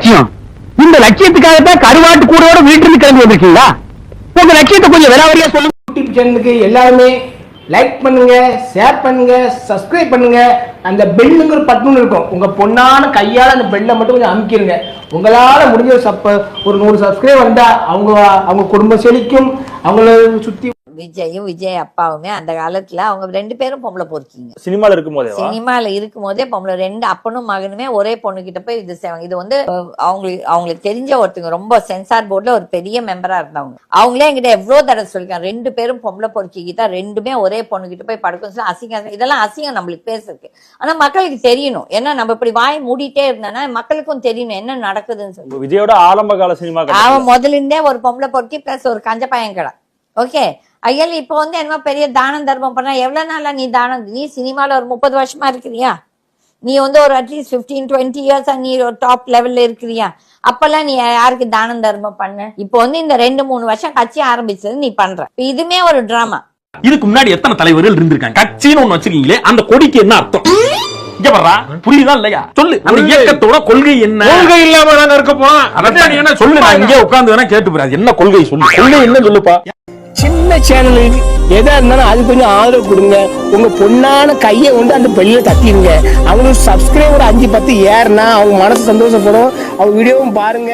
லட்சியம். இந்த லட்சியத்துக்காகத்தான் கருவாட்டு கூடோட வீட்டிலிருந்து கிளம்பி வந்திருக்கீங்களா? உங்க லட்சியத்தை கொஞ்சம் விலாவரியா சொல்லுங்க. யூடியூப் சேனலுக்கு எல்லாருமே லைக் பண்ணுங்க, ஷேர் பண்ணுங்க, சப்ஸ்கிரைப் பண்ணுங்க. அந்த பெல்லுங்கிற பட்டன் இருக்கும், உங்க பொண்ணான கையால அந்த பெல்லை மட்டும் கொஞ்சம் அமுக்கிடுங்க. உங்களால முடிஞ்ச ஒரு 100 சப்ஸ்கிரைப் வந்தா அவங்க குடும்பம் செழிக்கும். அவங்கள சுத்தி விஜயும் விஜய் அப்பாவுமே அந்த காலத்துல அவங்க 2 பேரும் பொம்பளை பொறுக்கிங்க. சினிமால இருக்கும் போதே பொம்பளை 2 அப்பனும் மகனுமே ஒரே பொண்ணு கிட்ட போய் இது செய்வாங்க. இது வந்து அவங்களுக்கு தெரிஞ்ச ஒருத்தங்க ரொம்ப சென்சார் போர்ட்ல ஒரு பெரிய மெம்பரா இருந்தவங்க. அவங்களே என்கிட்ட எவ்வளவு தடவை சொல்லிருக்காங்க, 2 பேரும் பொம்பளை பொறுக்கிக்கிட்டா 2மே ஒரே பொண்ணு கிட்ட போய் படுக்கும். அசிங்கம், இதெல்லாம் அசிங்கம் நம்மளுக்கு பேசுறதுக்கு. ஆனா மக்களுக்கு தெரியணும், ஏன்னா நம்ம இப்படி வாய் மூடிட்டே இருந்தோம்னா மக்களுக்கும் தெரியணும் என்ன நடக்குதுன்னு சொல்லி. விஜயோட ஆரம்ப கால சினிமா அவன் முதல்ல இருந்தே ஒரு பொம்பளை பொறுக்கி பிளஸ் ஒரு கஞ்ச பையன் கடை. ஓகே, ஐயல் இப்ப வந்து என்ன பெரிய தானம் தர்மம் பண்ண எவ்வளவு நாளா நீ சினிமால ஒரு 30 வருஷமா இருக்கிறியா? நீ வந்து ஒரு அட்லீஸ்ட் 15-20 இயர்ஸா நீ ஒரு டாப் லெவல்ல இருக்கிறியா? அப்பெல்லாம் நீ யாருக்கு தானம் தர்மம் பண்ண? இப்போ வந்து இந்த 2-3 வருஷம் கட்சி ஆரம்பிச்சது நீ பண்ற. இதுமே ஒரு டிராமா. இதுக்கு முன்னாடி எத்தனை தலைவர்கள் இருந்திருக்காங்க? கட்சின்னு ஒண்ணு வச்சிருக்கீங்களே, அந்த கொடிக்கு என்ன அர்த்தம்? புரியுதா இல்லையா? சொல்லு, அந்த இயக்கத்தோட கொள்கை என்ன? கொள்கை இல்லாம நாங்க இருக்க போறோம். அதான் என்ன சொல்லு, நான் இங்கே உட்கார்ந்து வேணா கேட்டு போறேன். என்ன கொள்கை சொல்லு, கொள்கை என்ன சொல்லுப்பா. சின்ன சேனல் எதா இருந்தாலும் அது கொஞ்சம் ஆதரவு கொடுங்க. உங்க பொண்ணான கையை கொண்டு அந்த பெல்ல தட்டிடுங்க. அவங்களுக்கு சப்ஸ்கிரைபர் 5-10 ஏறுனா அவங்க மனசு சந்தோஷப்படும். அவங்க வீடியோவும் பாருங்க.